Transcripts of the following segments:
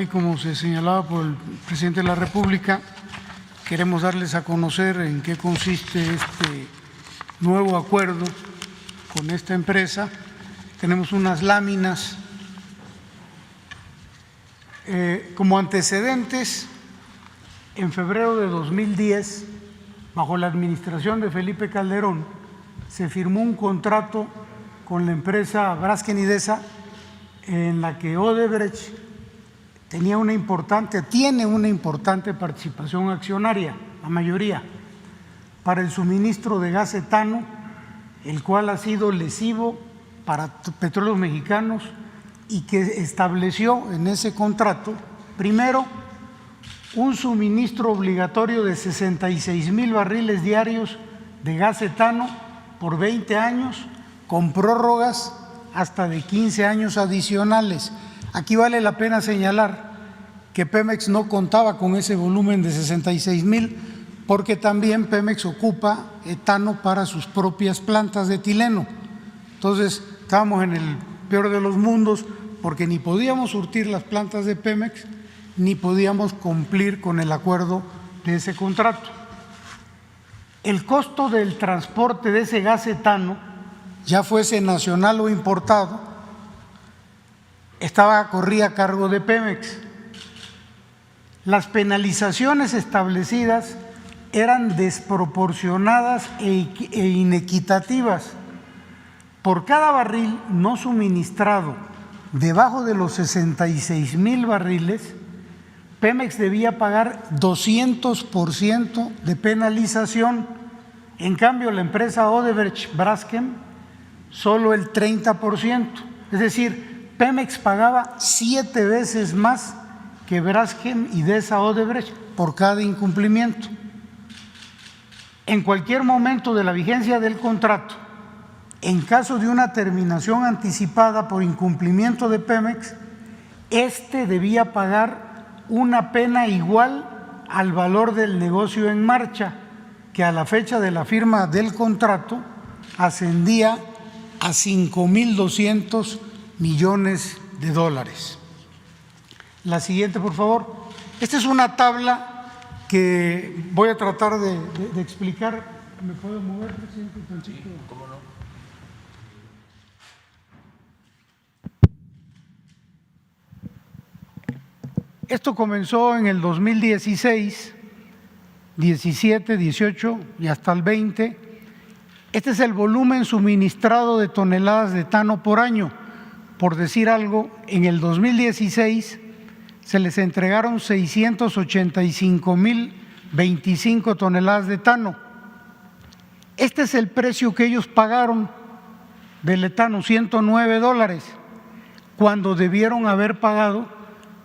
Y como se señalaba por el presidente de la República, queremos darles a conocer en qué consiste este nuevo acuerdo con esta empresa. Tenemos unas láminas. Como antecedentes, en febrero de 2010, bajo la administración de Felipe Calderón, se firmó un contrato con la empresa Braskem Idesa en la que Odebrecht tiene una importante participación accionaria, la mayoría, para el suministro de gas etano, el cual ha sido lesivo para Petróleos Mexicanos y que estableció en ese contrato, primero, un suministro obligatorio de 66,000 barriles diarios de gas etano por 20 años, con prórrogas hasta de 15 años adicionales. Aquí vale la pena señalar que Pemex no contaba con ese volumen de 66,000 porque también Pemex ocupa etano para sus propias plantas de etileno. Entonces estábamos en el peor de los mundos porque ni podíamos surtir las plantas de Pemex ni podíamos cumplir con el acuerdo de ese contrato. El costo del transporte de ese gas etano, ya fuese nacional o importado, corría a cargo de Pemex. Las penalizaciones establecidas eran desproporcionadas e inequitativas. Por cada barril no suministrado debajo de los 66,000 barriles, Pemex debía pagar 200% de penalización. En cambio, la empresa Odebrecht Braskem solo el 30%. Es decir, Pemex pagaba 7 veces más que Braskem Idesa Odebrecht por cada incumplimiento. En cualquier momento de la vigencia del contrato, en caso de una terminación anticipada por incumplimiento de Pemex, debía pagar una pena igual al valor del negocio en marcha, que a la fecha de la firma del contrato ascendía a 5,200 millones de dólares. La siguiente, por favor. Esta es una tabla que voy a tratar de explicar. ¿Me puedo mover, presidente? Sí, ¿cómo no? Esto comenzó en el 2016, 17, 18 y hasta el 20. Este es el volumen suministrado de toneladas de etano por año. Por decir algo, en el 2016 se les entregaron 685,025 toneladas de etano. Este es el precio que ellos pagaron del etano, $109, cuando debieron haber pagado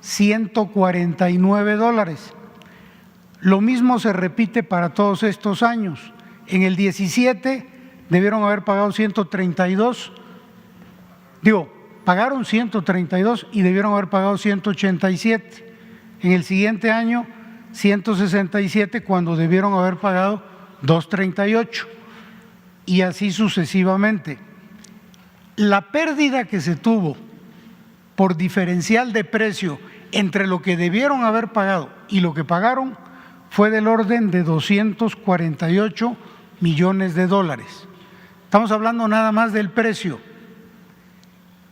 $149. Lo mismo se repite para todos estos años. En el 17 debieron haber pagado 132, pagaron 132 y debieron haber pagado 187. En el siguiente año, 167, cuando debieron haber pagado 238. Y así sucesivamente. La pérdida que se tuvo por diferencial de precio entre lo que debieron haber pagado y lo que pagaron fue del orden de 248 millones de dólares. Estamos hablando nada más del precio.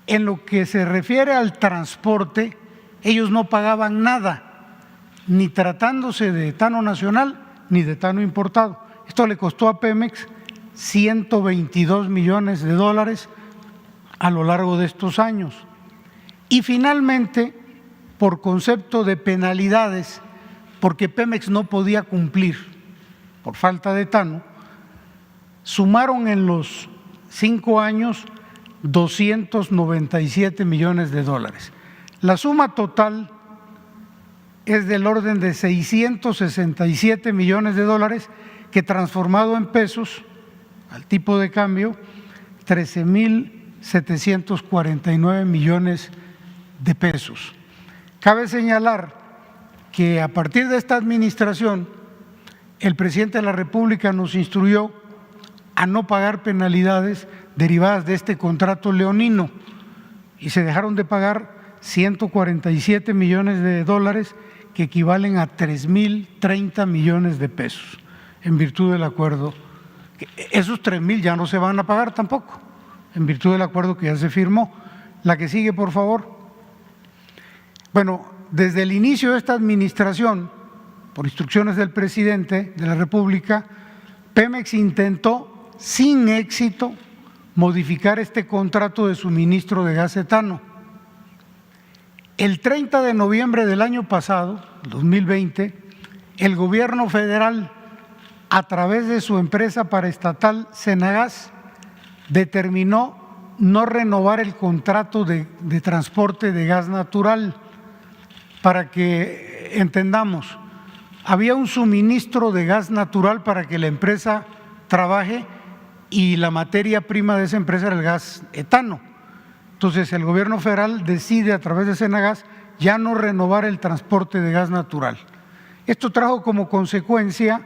En lo que se refiere al transporte, ellos no pagaban nada, ni tratándose de etano nacional ni de etano importado. Esto le costó a Pemex 122 millones de dólares a lo largo de estos años. Y finalmente, por concepto de penalidades, porque Pemex no podía cumplir por falta de etano, sumaron en los 5 años 297 millones de dólares. La suma total es del orden de 667 millones de dólares, que transformado en pesos, al tipo de cambio, 13,749 millones de pesos. Cabe señalar que a partir de esta administración, el presidente de la República nos instruyó a no pagar penalidades derivadas de este contrato leonino y se dejaron de pagar 147 millones de dólares, que equivalen a 3.030 millones de pesos, en virtud del acuerdo. Esos 3.000 ya no se van a pagar tampoco, en virtud del acuerdo que ya se firmó. La que sigue, por favor. Bueno, desde el inicio de esta administración, por instrucciones del presidente de la República, Pemex intentó, sin éxito, modificar este contrato de suministro de gas etano. El 30 de noviembre del año pasado, 2020, el gobierno federal, a través de su empresa paraestatal Cenagas, determinó no renovar el contrato de transporte de gas natural. Para que entendamos, había un suministro de gas natural para que la empresa trabaje y la materia prima de esa empresa era el gas etano. Entonces el gobierno federal decide a través de Cenagas ya no renovar el transporte de gas natural. Esto trajo como consecuencia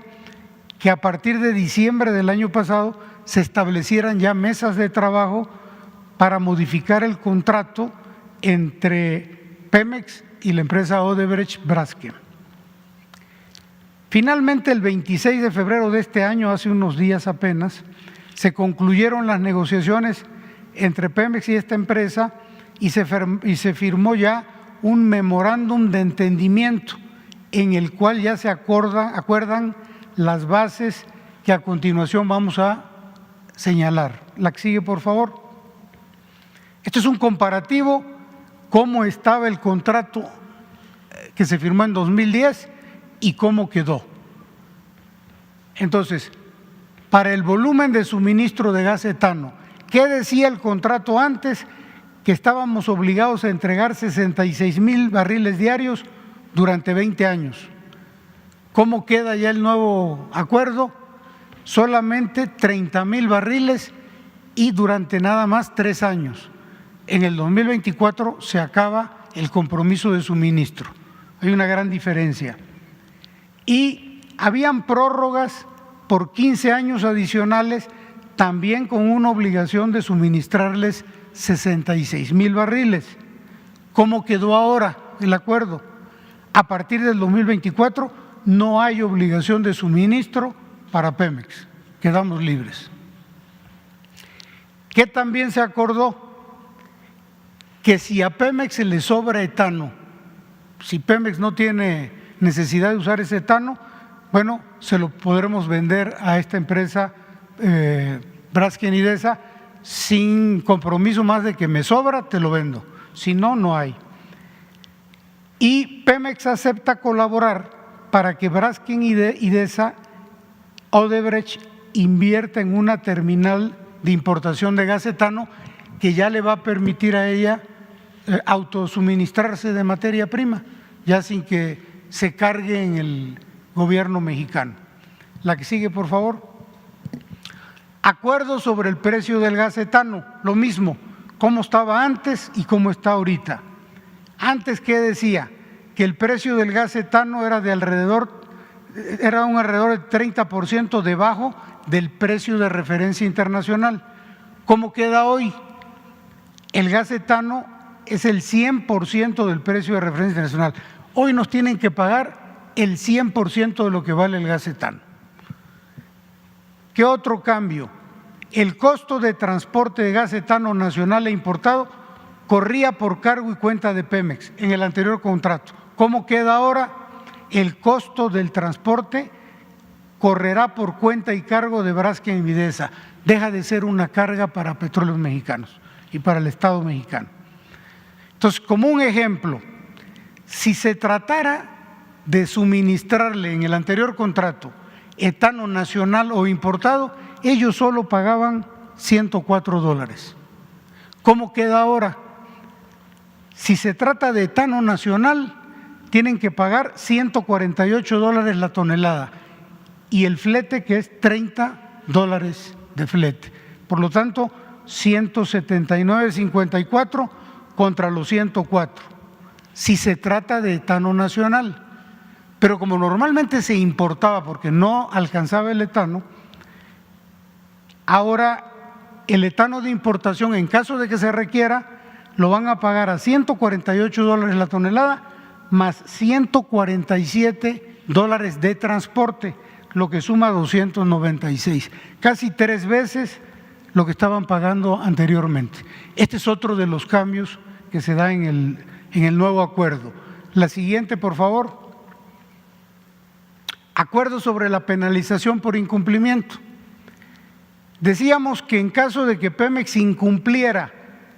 que a partir de diciembre del año pasado se establecieran ya mesas de trabajo para modificar el contrato entre Pemex y la empresa Odebrecht Braskem. Finalmente, el 26 de febrero de este año, hace unos días apenas, se concluyeron las negociaciones entre Pemex y esta empresa y se firmó ya un memorándum de entendimiento en el cual ya se acuerdan las bases que a continuación vamos a señalar. La que sigue, por favor. Esto es un comparativo, cómo estaba el contrato que se firmó en 2010 y cómo quedó. Entonces, para el volumen de suministro de gas etano, ¿qué decía el contrato antes? Que estábamos obligados a entregar 66,000 barriles diarios durante 20 años. ¿Cómo queda ya el nuevo acuerdo? Solamente 30,000 barriles y durante nada más 3 años. En el 2024 se acaba el compromiso de suministro. Hay una gran diferencia. Y habían prórrogas por 15 años adicionales, también con una obligación de suministrarles 66,000 barriles. ¿Cómo quedó ahora el acuerdo? A partir del 2024 no hay obligación de suministro para Pemex, quedamos libres. ¿Qué también se acordó? Que si a Pemex se le sobra etano, si Pemex no tiene necesidad de usar ese etano, bueno, se lo podremos vender a esta empresa Braskem Idesa sin compromiso más de que me sobra, te lo vendo, si no, no hay. Y Pemex acepta colaborar para que Braskem Idesa Odebrecht invierta en una terminal de importación de gas etano que ya le va a permitir a ella autosuministrarse de materia prima, ya sin que se cargue en el gobierno mexicano. La que sigue, por favor. Acuerdo sobre el precio del gas etano, lo mismo, cómo estaba antes y cómo está ahorita. Antes, ¿qué decía? Que el precio del gas etano era un alrededor de 30% debajo del precio de referencia internacional. ¿Cómo queda hoy? El gas etano es el 100% del precio de referencia internacional. Hoy nos tienen que pagar el 100% de lo que vale el gas etano. ¿Qué otro cambio? El costo de transporte de gas etano nacional e importado corría por cargo y cuenta de Pemex en el anterior contrato. ¿Cómo queda ahora? El costo del transporte correrá por cuenta y cargo de Braskem Idesa. Deja de ser una carga para Petróleos Mexicanos y para el Estado mexicano. Entonces, como un ejemplo, si se tratara de suministrarle en el anterior contrato etano nacional o importado, ellos solo pagaban $104. ¿Cómo queda ahora? Si se trata de etano nacional, tienen que pagar $148 la tonelada y el flete, que es $30 de flete. Por lo tanto, 179.54 contra los 104, si se trata de etano nacional. Pero como normalmente se importaba porque no alcanzaba el etano, ahora el etano de importación, en caso de que se requiera, lo van a pagar a $148 la tonelada, más $147 de transporte, lo que suma 296, casi 3 veces lo que estaban pagando anteriormente. Este es otro de los cambios que se da en el nuevo acuerdo. La siguiente, por favor. Acuerdo sobre la penalización por incumplimiento. Decíamos que en caso de que Pemex incumpliera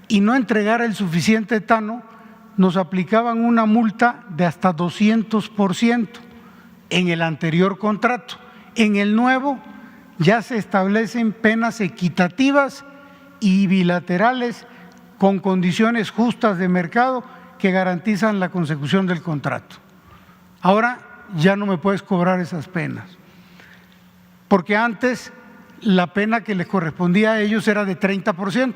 y no entregara el suficiente etano, nos aplicaban una multa de hasta 200% en el anterior contrato. En el nuevo ya se establecen penas equitativas y bilaterales con condiciones justas de mercado que garantizan la consecución del contrato. Ahora ya no me puedes cobrar esas penas, porque antes la pena que les correspondía a ellos era de 30%.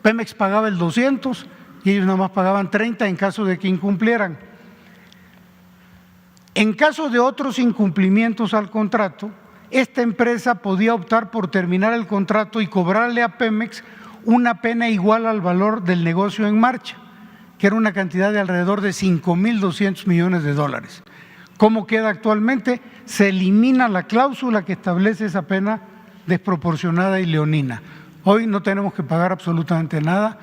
Pemex pagaba el 200 y ellos nada más pagaban 30 en caso de que incumplieran. En caso de otros incumplimientos al contrato, esta empresa podía optar por terminar el contrato y cobrarle a Pemex una pena igual al valor del negocio en marcha, que era una cantidad de alrededor de $5.200 millones. ¿Cómo queda actualmente? Se elimina la cláusula que establece esa pena desproporcionada y leonina. Hoy no tenemos que pagar absolutamente nada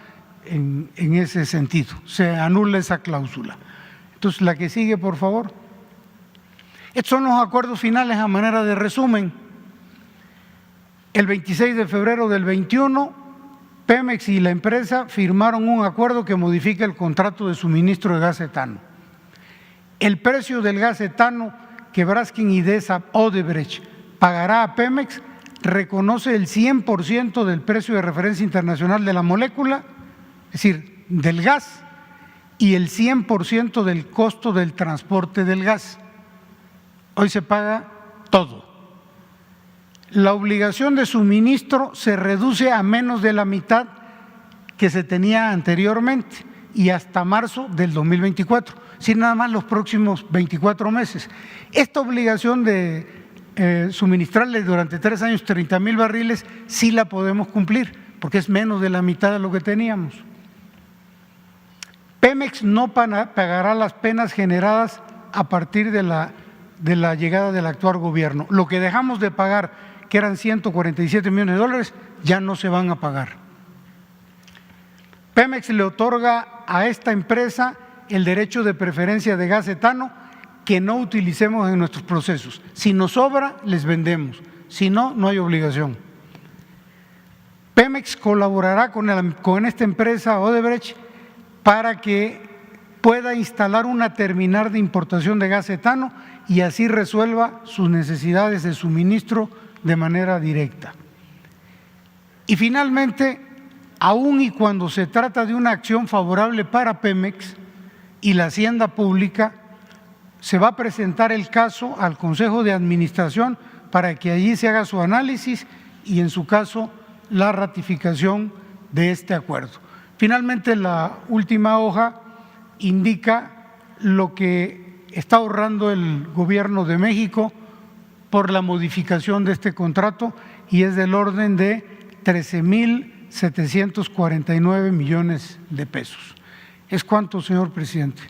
en ese sentido, se anula esa cláusula. Entonces, la que sigue, por favor. Estos son los acuerdos finales a manera de resumen. El 26 de febrero del 21, Pemex y la empresa firmaron un acuerdo que modifica el contrato de suministro de gas etano. El precio del gas etano que Braskem Idesa Odebrecht pagará a Pemex reconoce el 100% del precio de referencia internacional de la molécula, es decir, del gas, y el 100% del costo del transporte del gas. Hoy se paga todo. La obligación de suministro se reduce a menos de la mitad que se tenía anteriormente y hasta marzo del 2024, sin nada más los próximos 24 meses. Esta obligación de suministrarle durante 3 años 30,000 barriles sí la podemos cumplir, porque es menos de la mitad de lo que teníamos. Pemex no pagará las penas generadas a partir de la llegada del actual gobierno. Lo que dejamos de pagar, que eran $147 millones, ya no se van a pagar. Pemex le otorga a esta empresa el derecho de preferencia de gas etano que no utilicemos en nuestros procesos. Si nos sobra, les vendemos. Si no, no hay obligación. Pemex colaborará con esta empresa Odebrecht para que pueda instalar una terminal de importación de gas etano y así resuelva sus necesidades de suministro de manera directa. Y finalmente, aun y cuando se trata de una acción favorable para Pemex y la hacienda pública, se va a presentar el caso al Consejo de Administración para que allí se haga su análisis y, en su caso, la ratificación de este acuerdo. Finalmente, la última hoja indica lo que está ahorrando el Gobierno de México por la modificación de este contrato y es del orden de 13,749 millones de pesos. ¿Es cuánto, señor presidente?